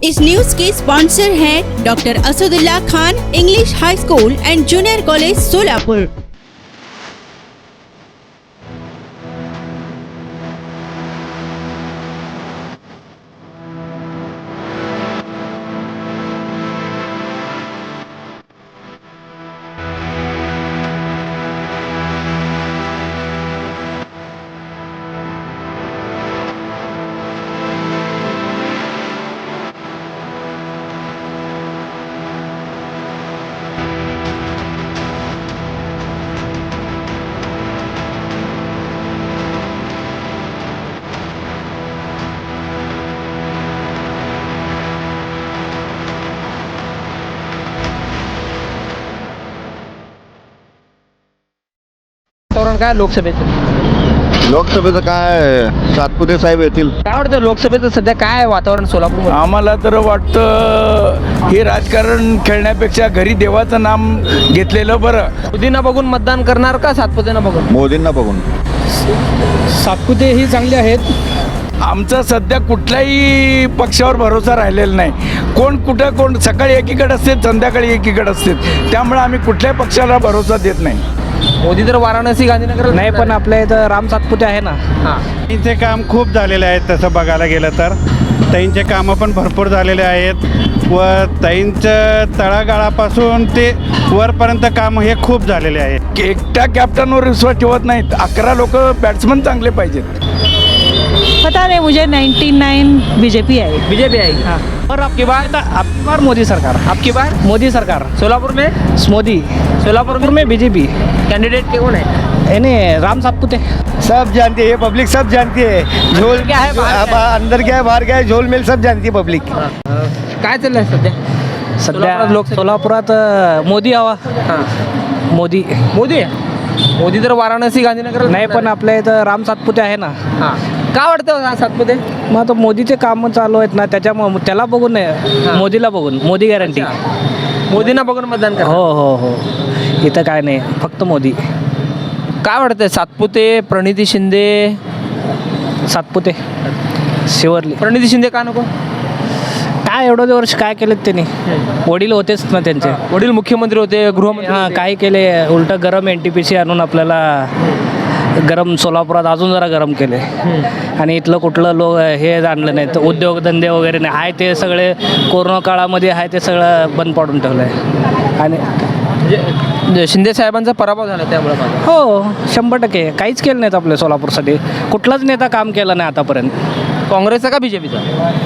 इस news के sponsor हैं doctor Asadullah Khan English high school and junior college Solapur. वातावरण काय लोकसभेचं काय सातपुते साहेब येतील. काय वाटतं लोकसभेचं सध्या काय वातावरण सोलापूर? आम्हाला तर वाटतं हे राजकारण खेळण्यापेक्षा घरी देवाचं नाम घेतलेलं बरं. मोदींना बघून मतदान करणार का सातपुतेंना बघून? मोदींना बघून. सातपुते ही चांगले आहेत. आमचा सध्या कुठल्याही पक्षावर भरोसा राहिलेला नाही. कोण सकाळी एकीकडे असते, संध्याकाळी एकीकडे असते. त्यामुळे आम्ही कुठल्याही पक्षाला भरोसा देत नाही. मोदी तर वाराणसी गांधीनगर नाही, पण आपल्या इथं राम सातपुते आहे ना. ताईंचे काम खूप झालेले आहेत. तसं बघायला गेलं तर ताईंचे कामं पण भरपूर झालेले आहेत व ताईंचं तळागाळापासून ते वरपर्यंत काम हे खूप झालेले आहे. एकट्या कॅप्टनवर विश्वास ठेवत नाहीत. 11 लोक बॅट्समन चांगले पाहिजेत. पता नहीं मुझे 99 बीजेपी है। बीजेपी आएगी। हाँ। और आपकी बार मोदी सरकार, आपकी बार मोदी सरकार, सोलापुर में मोदी, सोलापुर में बीजेपी कैंडिडेट कौन है? यानी राम सातपुते। सब जानती है पब्लिक, सब जानती है. झोल क्या है, बाहर क्या है? अंदर क्या है बाहर क्या है, झोल मेल सब जानती है पब्लिक. काय चाललंय सध्या? सध्या सोलापुरात मोदी हवा. हां, मोदी मोदी तर वाराणसी गांधीनगर नाही, पण आपल्या इथं राम सातपुते आहे ना. हां, काय वाटतं सातपुते? मग आता मोदीचे कामं चालू आहेत ना, त्याच्यामुळे त्याला बघून नाही, मोदीला बघून. मोदी गॅरंटी. मोदींना बघून मतदान करा. हो. इथं काय नाही, फक्त मोदी. काय वाटतंय सातपुते, प्रणिती शिंदे? सातपुते शिवरली. प्रणिती शिंदे का नको? काय एवढं वर्ष काय केलेत त्यांनी? वडील होतेच ना त्यांचे. वडील मुख्यमंत्री होते, गृहमंत्री हां, होते. काय केले? उलटं गरम NTPC आणून आपल्याला गरम सोलापुरात अजून जरा गरम केले. आणि इथलं कुठलं लोक हे आणलं नाही, तर उद्योगधंदे वगैरे नाही आहे. ते सगळे कोरोना काळामध्ये आहे ते सगळं बंद पाडून ठेवलं आहे. आणि म्हणजे शिंदे साहेबांचा पराभव झाला त्यामुळे हो, 100% काहीच केलं नाहीत आपल्या सोलापूरसाठी. कुठलाच नेता काम केलं नाही आतापर्यंत. काँग्रेसचा का बीजेपीचा?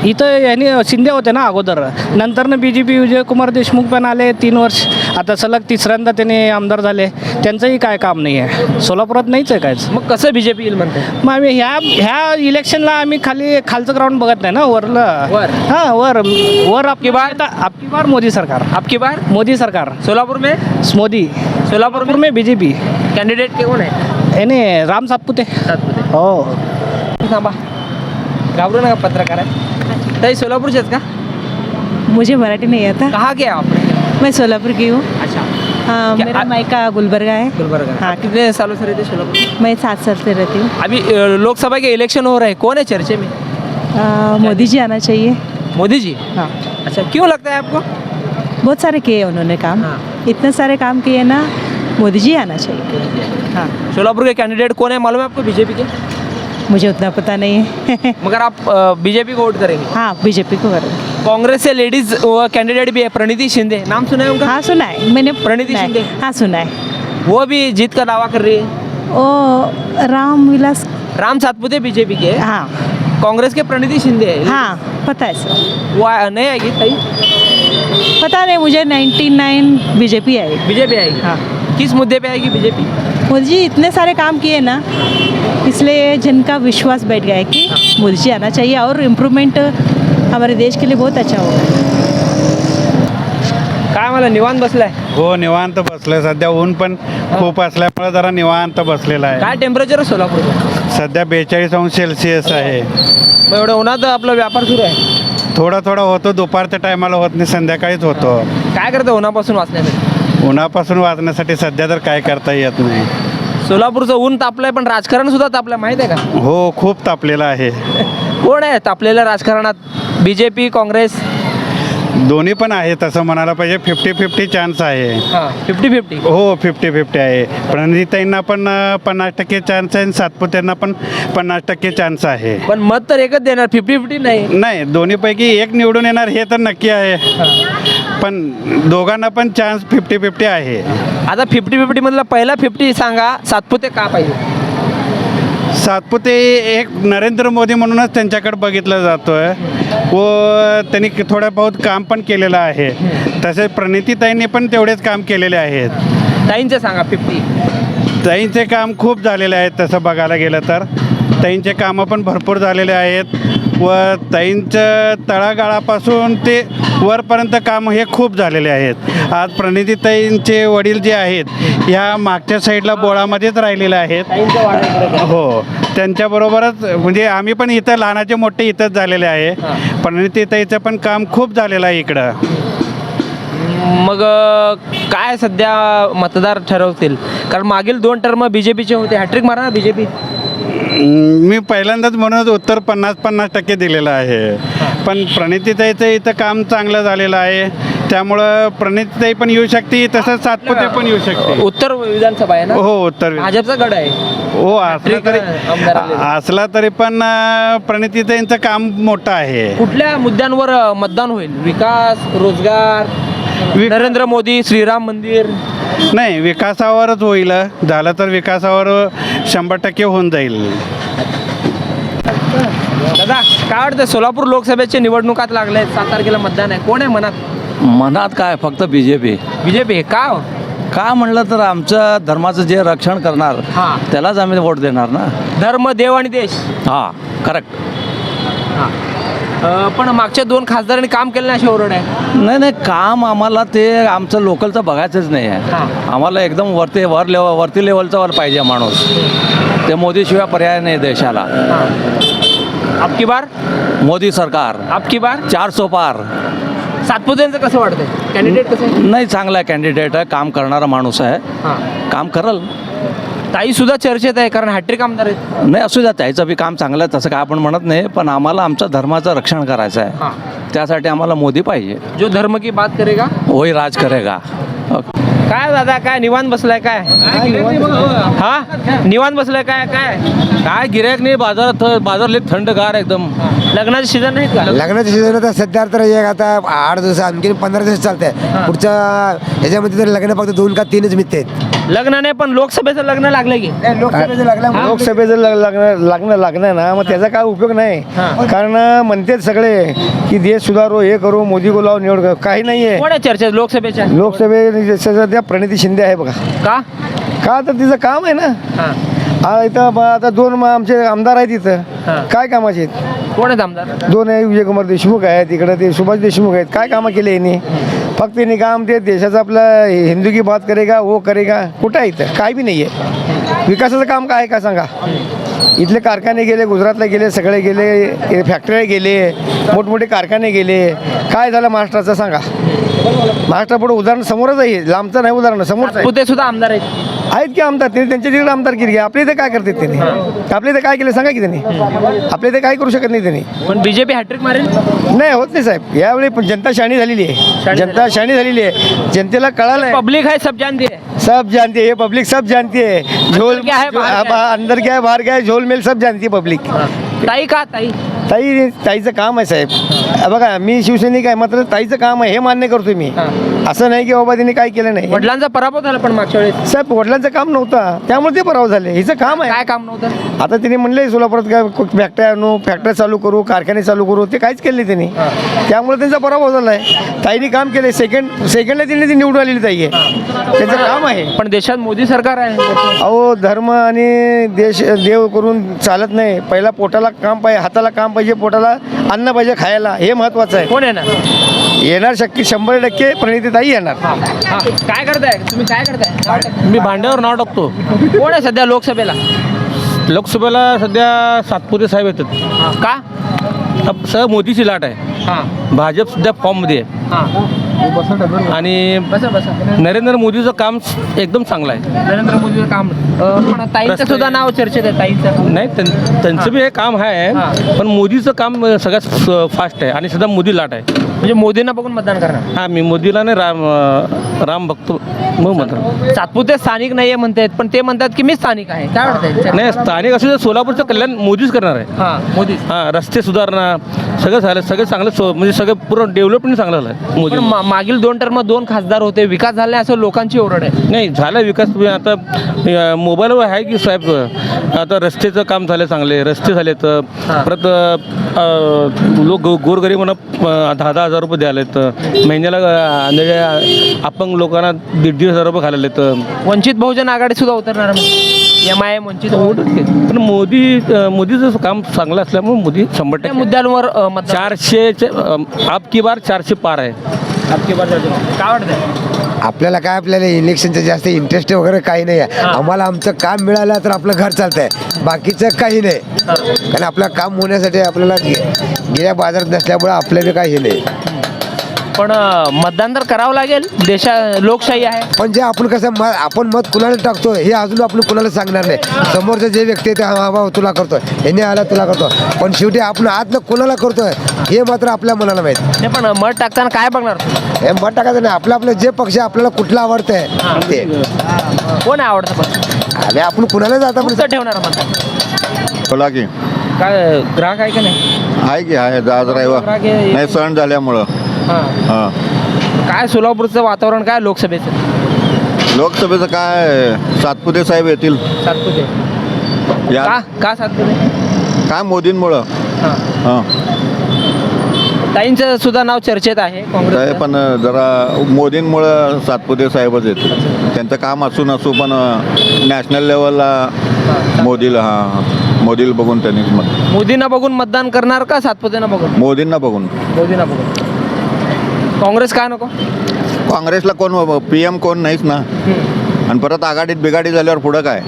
इथं यांनी शिंदे होते ना अगोदर, नंतरनं BJP विजयकुमार देशमुख पण आले 3 वर्ष. आता सलग तिसऱ्यांदा त्यांनी आमदार झाले. त्यांचंही काय काम नाही आहे सोलापुरात, नाहीच आहे कायच. मग कसं बीजेपी येईल म्हणते? मग आम्ही ह्या इलेक्शनला आम्ही खालचं ग्राउंड बघत नाही ना, वरलं. हां, वर आपकी बार मोदी सरकार. आपकी बार मोदी सरकार. सोलापुर में मोदी. सोलापुर में BJP. कैंडिडेट कौन है? यानी राम सातपुते. हो. थांबा, घाबरू नका, पत्रकार आहे. ताई सोलापूरचे आहेत का? मुझे मराठी नहीं आता. कहाँ के आप? मैं सोलापुर की हूँ. अच्छा, हाँ, क्या- मेरा मायका गुलबर्गा है. गुलबर्गा। हाँ. कितने सालों से रहते सोलापुर? मैं 7 साल से रहती हूँ. अभी लोकसभा के इलेक्शन हो रहे हैं, कौन है चर्चे में? मोदी जी आना चाहिए. मोदी जी। हाँ, अच्छा, क्यों लगता है आपको? बहुत सारे किए उन्होंने काम. हाँ. इतने सारे काम किए ना, मोदी जी आना चाहिए. हाँ, सोलापुर के कैंडिडेट कौन है मालूम है आपको बीजेपी के? मुझे उतना पता नहीं है. मगर आप बीजेपी को वोट करेंगे? हाँ, बीजेपी को करेंगे. कांग्रेस से लेडीज कैंडिडेट भी है, प्रणिति शिंदे, नाम सुना है उनका? हाँ, सुना है मैंने. प्रणिति सुना है. शिंदे? हाँ, सुना है. वो भी जीत का दावा कर रही है. ओ रामविलास. राम सातपुते बीजेपी के, हाँ. कांग्रेस के प्रणिति शिंदे है. हाँ, पता है सर. वो नहीं आएगी सही? पता नहीं मुझे 99 बीजेपी है. बीजेपी आएगी. हाँ. किस मुद्दे पे आएगी बीजेपी? मोदी जी इतने सारे काम किए ना, इसलिए जन का विश्वास बैठ गया है कि मोदी जी आना चाहिए और इम्प्रूवमेंट हमारे देश के लिए बहुत अच्छा होगा. काय मला निवांत बसलाय? हो, निवांत बसलोय. सध्या ऊन पण खूप असल्यामुळे जरा निवांत बसलेला आहे. काय टेम्परेचर आहे सोलापूरचं? सध्या 42°C आहे. मग एवढं उन्हात आपला व्यापार सुरू आहे? थोडा होतो, दुपारच्या टायमाला होत नाही, संध्याकाळीच होतो. काय करतं उन्हापासून वाचण्यासाठी? उन्हापासून वाचण्यासाठी सध्या तर काय करता येत नाही. सोलापूरचं ऊन तापलंय, पण राजकारण सुद्धा तापलंय, माहित आहे का? हो, खूप तापलेलं आहे. कोण आहे तापलेल्या राजकारणात? बीजेपी, काँग्रेस? दोन्ही पण आहे तसं म्हणायला पाहिजे 50-50 चान्स आहे. हां 50-50. हो 50-50 आहे. प्रणिताईंना पण 50% चान्स आहे आणि सातपुतेंना पण 50% चान्स आहे. पण मत तर एकच देणार, 50-50 नाही. नाही दोन्हीपैकी एक निवडून येणार हे तर नक्की आहे, पण दोघांना पण चान्स 50-50 आहे. आता 50-50 मधला पहिला 50 सांगा, सातपुते का पाहिजे? सातपुते एक नरेंद्र मोदी म्हणूनच त्यांच्याकडे बघितलं जातो आहे व त्यांनी थोडं बहुत काम पण केलेलं आहे. तसेच प्रणितीताईंनी पण तेवढेच काम केलेले आहेत. ताईंचे सांगा 50. ताईंचे काम खूप झालेले आहेत तसं बघायला गेलं तर. ताईंचे कामं पण भरपूर झालेले आहेत व ताईंचं तळागाळापासून ते वरपर्यंत काम हे खूप झालेले आहेत. आज प्रणितीताईंचे वडील जे आहेत ह्या मागच्या साईडला बोळामध्येच राहिलेले आहेत. हो त्यांच्याबरोबरच म्हणजे आम्ही पण इथं लहानाचे मोठे इथंच झालेले आहे. प्रणितीताईचं पण काम खूप झालेलं आहे इकडं. मग काय सध्या मतदार ठरवतील? कारण मागील 2 टर्म BJPचे होते. हॅट्रिक मारा ना BJP. मी पहिल्यांदाच म्हणूनच उत्तर 50-50% दिलेलं आहे. पण प्रणितीताईचं इथं काम चांगलं झालेलं आहे त्यामुळं प्रणितीताई पण येऊ शकते तसंच सातपुते पण येऊ शकते. उत्तर विधानसभा आहे ना? हो उत्तर भाजपचा गड आहे. हो असला तरी आमदार आलेले. असला तरी पण प्रणितीताईंचं काम मोठं आहे. कुठल्या मुद्द्यांवर मतदान होईल? विकास, रोजगार, नरेंद्र मोदी, श्रीराम मंदिर? नाही विकासावरच होईल. झालं तर विकासावर 100% होऊन जाईल. दादा काय वाटतं, सोलापूर लोकसभेच्या निवडणुकात लागले, 7 तारखेला मतदान आहे, कोण आहे मनात? मनात काय फक्त BJP. BJP का? का म्हणलं तर आमच्या धर्माचं जे रक्षण करणार हां. त्यालाच आम्ही वोट देणार ना. धर्म, देव आणि देश. हां करेक्ट. पण मागच्या 2 खासदारांनी काम केलं नाही अशी ओरड आहे. नाही नाही काम आम्हाला ते आमचं लोकलचं बघायचंच नाही आहे. हां. आम्हाला एकदम वरती लेवलचा वर पाहिजे माणूस. ते मोदीशिवाय पर्याय नाही देशाला. आपकी बार मोदी सरकार आपकी बार 400 पार. सातपुतेंचं कसं वाटतंय? कॅन्डिडेट कसं आहे? नाही चांगला कॅन्डिडेट आहे, काम करणारा माणूस आहे, काम करल. ताई सुद्धा चर्चेत आहे कारण हॅट्रिक आमदार आहेत. नाही असू द्या त्याचं बी काम चांगलं आहे तसं काय आपण म्हणत नाही, पण आम्हाला आमच्या धर्माचं रक्षण करायचं आहे. त्यासाठी आम्हाला मोदी पाहिजे. जो धर्म की बात करेगा वही राज करेगा. काय दादा काय निवांत बसलाय काय? हा निवांत बसलाय काय? काय गिऱ्हाईक नाही बाजार लय थंडगार एकदम. लग्नाचे सीझन नाहीत का? लग्नाचे सीझन आता सध्या तर एक आता 8 दिवस आणखी 15 दिवस चालतंय. पुढच्या ह्याच्यामध्ये तर लग्न फक्त 2 का 3च मिळत आहेत. लग्न नाही पण लोकसभेचं लग्न लागलं की लोकसभेचं लग्न ना मग त्याचा काय उपयोग नाही. कारण म्हणतात सगळे की देश सुधारो हे करू मोदी को लाव निवड करू. काही नाहीये. कोण आहे चर्चेत लोकसभेच्या? लोकसभे सध्या प्रणिती शिंदे आहे बघा. का तर तिचं काम आहे ना. इथं आता 2 आमचे आमदार आहेत इथं. काय कामाचे आहेत? कोण आहेत आमदार? 2 आहे. विजयकुमार देशमुख आहेत इकडं, ते सुभाष देशमुख आहेत. काय कामं केले यांनी? फक्त यांनी काम ते देशाचं आपलं हिंदू की बात करेगा वो करेगा. कुठं आहे इथं? काय बी नाही आहे. विकासाचं काम काय आहे का सांगा? इथले कारखाने गेले, गुजरातला गेले, सगळे गेले, फॅक्टऱ्या गेले, मोठमोठे कारखाने गेले. काय झालं महाराष्ट्राचं सांगा? महाराष्ट्रापुढे उदाहरण समोरच आहे, लांबचं नाही उदाहरण समोरच आहे. ते सुद्धा आमदार आहेत की आमदार त्यांनी त्यांच्या तिकडे आमदार केली. आपल्या इथे काय करतात त्यांनी? आपल्या इथे काय केलं सांगा की त्यांनी? आपल्या इथे काय करू शकत नाही त्यांनी. पण BJP हॅट्रिक मारेल? नाही होत नाही साहेब. यावेळी जनता शाणी झालेली आहे. जनता शाणी झालेली आहे. जनतेला कळालं पब्लिक है सब जानती है. सब जानती है ये पब्लिक, सब जानती है. झोल क्या है, बाहर क्या है? अंदर क्या है बाहर क्या है, झोल मेल सब जानती है पब्लिक. ताई का? ताईचं काम आहे साहेब. बघा मी शिवसैनिक आहे मात्र ताईचं काम आहे हे मान्य करतो मी. असं नाही की बाबा तिने काय केलं नाही. वडिलांचा पराभव झाला पण मागच्या वेळेस साहेब वडिलांचं काम नव्हतं त्यामुळे ते पराभव झाले. हिचं काम आहे. काय काम नव्हतं? आता तिने म्हणले सोलापुरात काय फॅक्टरी आणू, फॅक्टरी चालू करू, कारखाने चालू करू, ते काहीच केले त्यांनी. त्यामुळे त्यांचा पराभव झाला आहे. ताईने काम केले. सेकंडला तिने ती निवडून आलेली ताई आहे. त्याचं काम आहे. पण देशात मोदी सरकार आहे. अहो धर्म आणि देव करून चालत नाही. पहिला पोटाला काम पाहिजे, हाताला काम पाहिजे, पोटाला अन्न पाहिजे खायला. हे महत्वाचं आहे. कोण आहे ना येणार शक्य 100% प्रणितीताई येणार. काय करताय तुम्ही? काय करताय? मी भांड्यावर नाव टाकतो. कोण आहे सध्या लोकसभेला? लोकसभेला सध्या सातपुते साहेब येतात. का? सगळं मोदीची लाट आहे. भाजप सध्या फॉर्ममध्ये आहे. आणि नरेंद्र मोदीचं काम एकदम चांगलं आहे. नरेंद्र मोदीचं काम पण ताईंचं सुद्धा नाव चर्चेत आहे. ताईंचं नाही त्यांचं बी हे काम आहे, पण मोदीचं काम सगळ्यात फास्ट आहे आणि सध्या मोदी लाट आहे. म्हणजे मोदींना बघून मतदान करणार. हां, मी मोदीला नाही राम बघतो मग मतदान. सातपुते स्थानिक नाहीये म्हणतायत, पण ते म्हणतात की मी स्थानिक आहे. काय वाटतंय? नाही, स्थानिक असेल तर सोलापूरचं कल्याण मोदीच करणार आहे. हां, मोदी. हां, रस्ते सुधारणा सगळं झालं, सगळं चांगलं म्हणजे सगळं पूर्ण डेव्हलपमेंट चांगलं झालं आहे मोदी. पण मागील 2 टर्म 2 खासदार होते, विकास झाला नाही असं लोकांची ओरड आहे. नाही झाला विकास. आता मोबाईलवर आहे की साहेब, आता रस्त्याचं काम झालं, चांगले रस्ते झाले. तर परत लोक गोरगरीबांना 10,000 रुपये द्यायला तर महिन्याला अपंग लोकांना 1,500 रुपये घालायला तर. वंचित बहुजन आघाडी सुद्धा उतरणार MIM वंचित. पण मोदीचं काम चांगलं असल्यामुळे मोदी 100% त्या मुद्द्यांवर 400 अब की बार 400 पार आहे. काय वाटतंय? आपल्याला काय आपल्याला इलेक्शनचं जास्त इंटरेस्ट वगैरे काही नाही आहे. आम्हाला आमचं काम मिळालं तर आपलं घर चालतंय, बाकीचं काही नाही. कारण आपलं काम होण्यासाठी आपल्याला गेल्या बाजारात नसल्यामुळे आपल्याला काही हे नाही. पण मतदान तर करावं लागेल. लोकशाही आहे. पण जे आपण कसं आपण मत कुणाला टाकतो हे अजून आपण कुणाला सांगणार नाही. समोरचं जे व्यक्ती आहे ते हा बाबा तुला करतोय, याने आला तुला करतो, पण शेवटी आपण आतनं कुणाला करतोय हे मात्र आपल्या मनाला माहिती. नाही, पण मत टाकताना काय बघणार? हे मत टाकायचं नाही. आपलं जे पक्ष आपल्याला कुठला आवडतंय ते कोण आवडतं? पण अरे आपण कुणाला जाता पुढचं ठेवणार मतदान. बोला की काय ग्राहक आहे का नाही? आहे की आहे, आज रविवार नाही सण झाल्यामुळं. हां, काय सोलापूरचं वातावरण काय लोकसभेचं? लोकसभेचं काय सातपुते साहेब येतील. सातपुते या का सातपुते? काय मोदींमुळं. हां, ताईंचं सुद्धा नाव चर्चेत आहे काँग्रेस. पण जरा मोदींमुळं सातपुते साहेबच येतील. त्यांचं काम असू पण नॅशनल लेवलला मोदीला मोदीला बघून त्यांनी मोदींना बघून मतदान करणार का सातपुतेंना बघून? मोदींना बघून. मोदींना बघून. काँग्रेस काय नको? काँग्रेसला कोण PM कोण नाहीच ना. आणि परत आघाडीत बिघाडी झाल्यावर पुढं काय?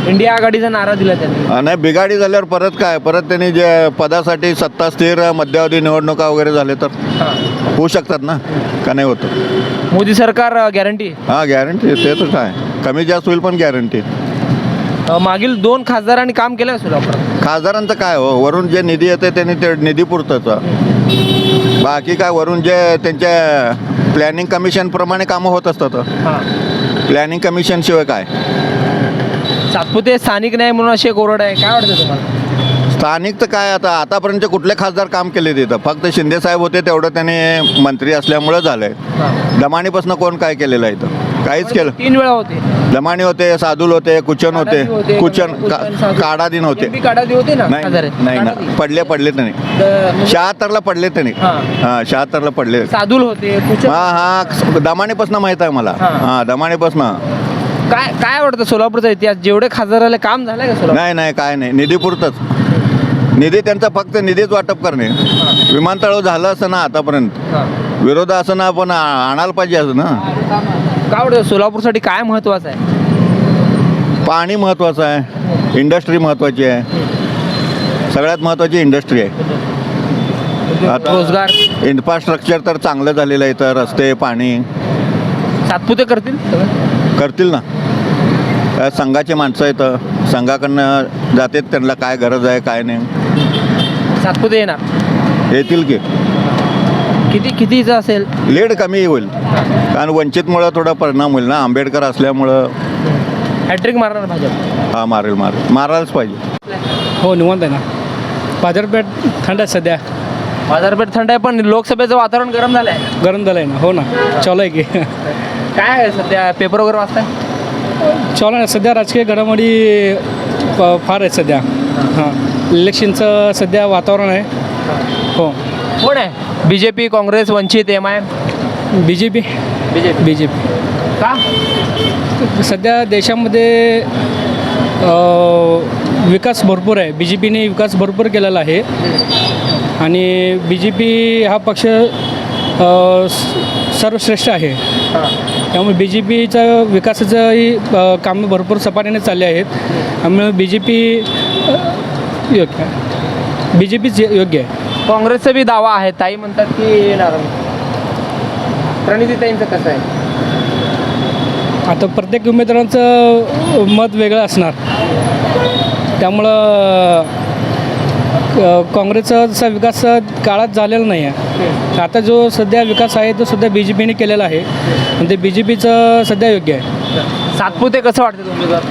इंडिया आघाडीचा नारा दिला त्यांनी. नाही, बिघाडी झाल्यावर परत काय? परत त्यांनी जे पदासाठी सत्ता स्थिर मध्यावधी निवडणुका वगैरे झाले तर होऊ शकतात ना, का नाही होतं? मोदी सरकार गॅरंटी. हां, गॅरंटी. ते तर काय कमी जास्त होईल पण गॅरंटी. मागील 2 खासदारांनी काम केलं सोलापुरात. खासदारांचं काय हो, वरून जे निधी येते त्यांनी ते निधी पुरतं. बाकी काय वरून जे त्यांच्या प्लॅनिंग कमिशनप्रमाणे कामं होत असतात. प्लॅनिंग कमिशनशिवाय काय? सातपुते स्थानिक नाही म्हणून अशी एक ओरड आहे. काय वाटतं तुम्हाला? स्थानिक तर काय, आतापर्यंत कुठले खासदार काम केले तिथं? फक्त शिंदे साहेब होते तेवढं त्याने मंत्री असल्यामुळं झालंय. दमाणीपासून कोण काय केलेलं आहे इथं? काहीच केलं. 3 वेळा होते. दमाणी होते, सादुल होते, कुचन होते. काडादीन होते. काडादी होते ना. नाही ना, पडले त्यांनी 76ला पडले त्यांनी. हां, 76ला पडले. सादुल होते. हां, दमाणीपासून माहीत आहे मला. हां, दमाणीपासून. काय आवडतं सोलापूरचा इतिहास? जेवढे खासदाराला काम झालंय का सोलापूर? नाही, काय नाही. निधी पुरतच. निधी त्यांचा फक्त निधीच वाटप करणे. विमानतळ झालं असं ना आतापर्यंत, विरोध असं ना, पण आणायला पाहिजे असं ना. काय आवडतं सोलापूरसाठी? काय महत्त्वाचं आहे? पाणी महत्त्वाचं आहे, इंडस्ट्री महत्त्वाची आहे. सगळ्यात महत्त्वाची इंडस्ट्री आहे. आता रोजगार, इन्फ्रास्ट्रक्चर तर चांगलं झालेलं आहे. तर रस्ते, पाणी सातपुते करतील ना. संघाचे माणसं आहेत, संघाकडनं जातात, त्यांना काय गरज आहे काय नाही. सातपुते येतील की. कितीचं असेल? लीड कमी होईल, कारण वंचितमुळं थोडा परिणाम होईल ना. आंबेडकर असल्यामुळं हॅट्रिक मारणार भाजप. हां, मारायलाच पाहिजे. हो, निवांत आहे ना. बाजारपेठ थंड आहे सध्या. बाजारपेठ थंड आहे, पण लोकसभेचं वातावरण गरम झालं आहे. गरम झालं आहे ना. हो ना, चालू आहे की. काय आहे सध्या? पेपर वगैरे वाचताय? चालू आहे सध्या. राजकीय घडामोडी फार आहे सध्या. हां, इलेक्शनचं सध्या वातावरण आहे. हो. कोण आहे? BJP, काँग्रेस, वंचित, MIM? BJP. का? सध्या देशामध्ये विकास भरपूर आहे. BJPने विकास भरपूर केलेला आहे आणि BJP हा पक्ष सर्वश्रेष्ठ आहे. त्यामुळे BJPचं विकासाचंही कामं भरपूर सपाटीने चालले आहेत. त्यामुळे BJPच योग्य आहे. काँग्रेसचा बी दावा आहे. ताई म्हणतात की येणार. प्रणितीताईंचं कसं आहे? आता प्रत्येक उमेदवारांचं मत वेगळं असणार, त्यामुळं काँग्रेसचा जसा विकास काळात झालेला नाही आहे. आता जो सध्या विकास आहे तो सध्या बी जे पीने केलेला आहे आणि ते बी जे पीचं सध्या योग्य आहे. सातपुते कसं वाटतं उमेदवार?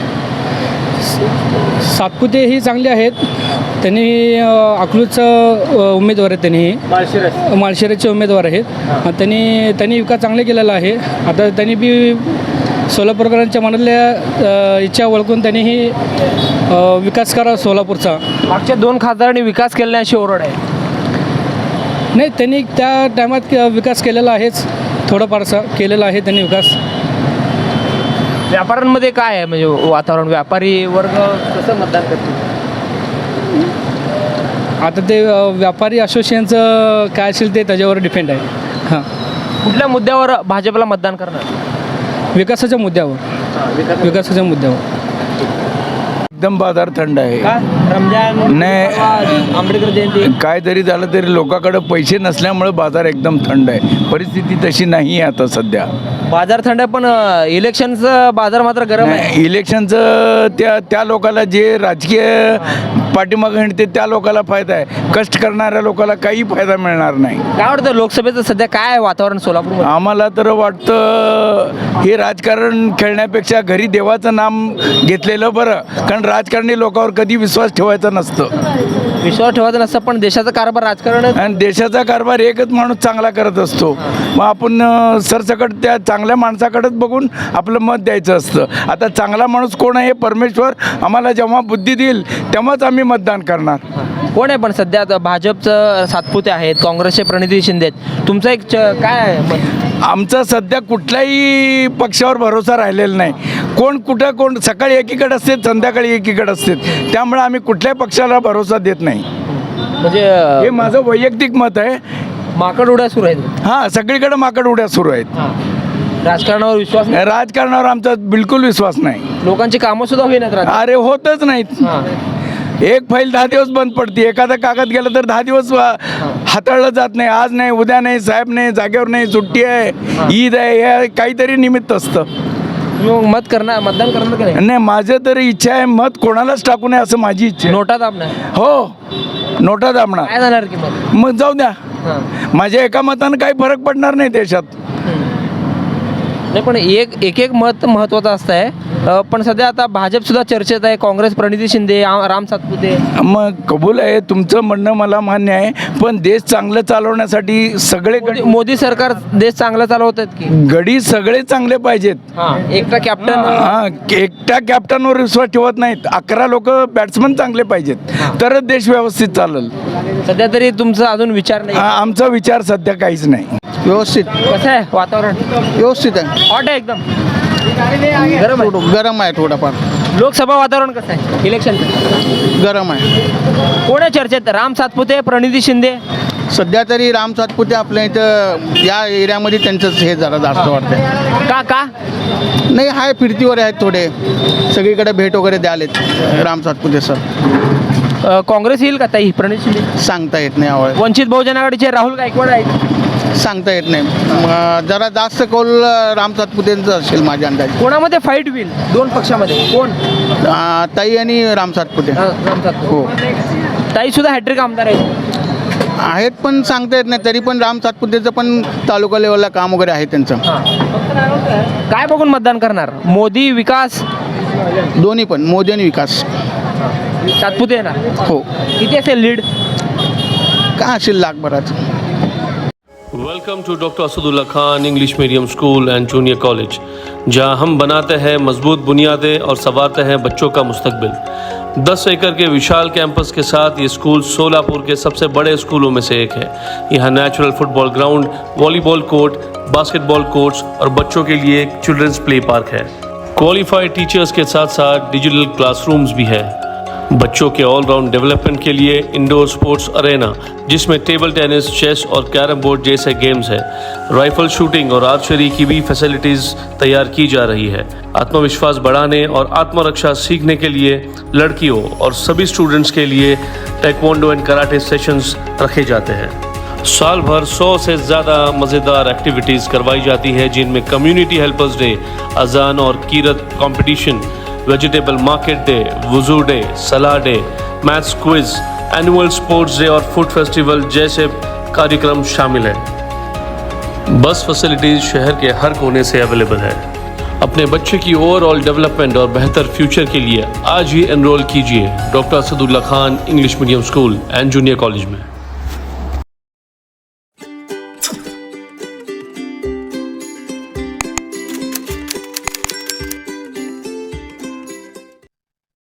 सातपुते ही चांगले आहेत. त्यांनी अकलूजचं उमेदवार आहेत, त्यांनी माळशिरसचे उमेदवार आहेत. त्यांनी विकास चांगले केलेला आहे. आता त्यांनी बी सोलापूरकरांच्या मनातल्या इच्छा ओळखून त्यांनीही विकास करा सोलापूरचा. मागच्या 2 खासदारांनी विकास केला नाही अशी ओरड आहे. नाही, त्यांनी त्या टायमात विकास केलेला आहेच, थोडाफारसा केलेला आहे त्यांनी विकास. व्यापाऱ्यांमध्ये काय आहे म्हणजे वातावरण? व्यापारी वर्ग कसं मतदान करतील? आता ते व्यापारी असोसिएशनचं काय असेल ते त्याच्यावर डिपेंड आहे. हां, कुठल्या मुद्द्यावर भाजपला मतदान करणार? विकासाच्या मुद्द्यावर. विकासाच्या मुद्द्यावर एकदम बाजार थंड आहे. का? रमजान, नाही, आंबेडकर जयंती. काय जरी झालं तरी लोकांकडे पैसे नसल्यामुळे बाजार एकदम थंड आहे. परिस्थिती तशी नाही आहे आता सध्या. बाजार थंड आहे, पण इलेक्शनचं बाजार मात्र गरम आहे. नाही, इलेक्शनचं त्या लोकाला जे राजकीय पाठीमागं हिंडते त्या लोकाला फायदा आहे. कष्ट करणाऱ्या लोकाला काही फायदा मिळणार नाही. काय वाटतं लोकसभेचं सध्या काय वातावरण सोलापूर? आम्हाला तर वाटतं हे राजकारण खेळण्यापेक्षा घरी देवाचं नाम घेतलेलं बरं. कारण राजकारणी लोकांवर कधी विश्वास ठेवायचा नसतं. विश्वास ठेवायचा नसतं, पण देशाचं कारभार राजकारण. आणि देशाचा कारभार एकच माणूस चांगला करत असतो. मग आपण सरसकट त्या चांगल्या माणसाकडेच बघून आपलं मत द्यायचं असतं. आता चांगला माणूस कोण आहे? परमेश्वर आम्हाला जेव्हा बुद्धी देईल तेव्हाच आम्ही मतदान करणार. कोण आहे पण सध्या? आता भाजपचं सातपुते आहेत, काँग्रेसचे प्रणिती शिंदे आहेत. तुमचं एक काय आहे मत? आमचा सध्या कुठल्याही पक्षावर भरोसा राहिलेला नाही. कोण सकाळी एकीकडे असते, संध्याकाळी एकीकडे असते. त्यामुळे आम्ही कुठल्याही पक्षाला भरोसा देत नाही. म्हणजे हे माझं वैयक्तिक मत आहे. माकड उड्या सुरू आहेत. हां, सगळीकडे माकड उड्या सुरू आहेत. राजकारणावर विश्वास नाही. राजकारणावर आमचा बिलकुल विश्वास नाही. लोकांची कामं सुद्धा होईनात. अरे होतच नाहीत. एक फाईल 10 दिवस बंद पडते. एखादा कागद गेला तर 10 दिवस हाताळलं जात नाही. आज नाही, उद्या नाही, साहेब नाही, जागेवर नाही, सुट्टी आहे, ईद आहे, हे काहीतरी निमित्त असतं. मतदान करणार का नाही? नाही, माझं तरी इच्छा आहे मत कोणालाच टाकू नये असं माझी इच्छा आहे. नोटा दाबणार? हो, नोटा दाबणार. काय जाणार की मग जाऊ द्या. माझ्या एका मतानं काही फरक पडणार नाही देशात. नाही, पण एक मत महत्त्वाचं असतं आहे. पण सध्या आता भाजप सुद्धा चर्चेत आहे. काँग्रेस प्रणिती शिंदे, राम सातपुते. मग कबूल आहे तुमचं म्हणणं, मला मान्य आहे. पण देश चांगलं चालवण्यासाठी सगळे मोदी सरकार देश चांगला चालवतात की? गडी सगळे चांगले पाहिजेत. एकटा कॅप्टन. एकट्या कॅप्टनवर विश्वास ठेवत नाहीत. 11 लोक बॅट्समन चांगले पाहिजेत तरच देश व्यवस्थित चालेल. सध्या तरी तुमचा अजून विचार नाही? आमचा विचार सध्या काहीच नाही. व्यवस्थित. कसं आहे वातावरण? व्यवस्थित आहे. हॉट आहे एकदम? गरम आहे थोडाफार. लोकसभा वातावरण कसं आहे? इलेक्शन गरम आहे. कोण आहे चर्चेत? राम सातपुते, प्रणिती शिंदे? सध्या तरी राम सातपुते आपल्या इथं या एरियामध्ये त्यांचंच हे जरा जास्त वाटतंय. का? नाही, हाय फिरतीवर आहेत थोडे. सगळीकडे भेट वगैरे द्यालेत राम सातपुते सर. काँग्रेस येईल का ताई प्रणिती शिंदे? सांगता येत नाही. आवड वंचित बहुजन आघाडीचे राहुल गायकवाड आहेत. सांगता येत नाही. जरा जास्त कौल राम सातपुतेंचं असेल माझ्या अंदाजे. कोणामध्ये फाईट होईल 2 पक्षामध्ये? कोण? ताई आणि राम सातपुते. राम सातपुते. हो, ताई सुद्धा हॅट्रिक आमदार आहेत. पण सांगता येत नाही. तरी पण राम सातपुतेचं पण तालुका लेवलला काम वगैरे आहे त्यांचं. काय बघून मतदान करणार? मोदी, विकास? दोन्ही पण, मोदी आणि विकास. सातपुते आहे ना? हो. किती असेल लीड? काय असेल लाखभरात. Welcome to doctor Asadullah Khan English medium school and junior college, जहां हम बनाते हैं मजबूत बुनियादें और संवारते हैं बच्चों का मुस्तकबिल। 10 एकड़ के विशाल कैंपस के साथ ये स्कूल सोलापुर के सबसे बड़े स्कूलों में से एक है। यहाँ natural football ground, volleyball court, basketball courts और बच्चों के लिए एक चिल्ड्रंस प्ले पार्क है। क्वालिफाइड टीचर्स के साथ साथ डिजिटल क्लासरूम्स भी है। बच्चों के ऑलराउंड डेवलपमेंट के लिए इंडोर स्पोर्ट्स अरेना, जिसमें टेबल टेनिस, चेस और कैरम बोर्ड जैसे गेम्स हैं। राइफल शूटिंग और आर्चरी की भी फैसिलिटीज़ तैयार की जा रही है। आत्मविश्वास बढ़ाने और आत्मरक्षा सीखने के लिए लड़कियों और सभी स्टूडेंट्स के लिए टेक्वांडो एंड कराटे सेशंस रखे जाते हैं। साल भर 100 से ज़्यादा मज़ेदार एक्टिविटीज़ करवाई जाती है, जिनमें कम्युनिटी हेल्पर्स डे, अजान और कीरत कंपटीशन, वेजिटेबल मार्केट डे, वुजू डे, सलाह day, maths quiz, annual sports day और फूड फेस्टिवल जैसे कार्यक्रम शामिल है। बस फैसिलिटीज़ शहर के हर कोने से अवेलेबल है। अपने बच्चे की ओवरऑल डेवलपमेंट और बेहतर फ्यूचर के लिए आज ही एनरोल कीजिए doctor Asadullah Khan English medium school and junior college में।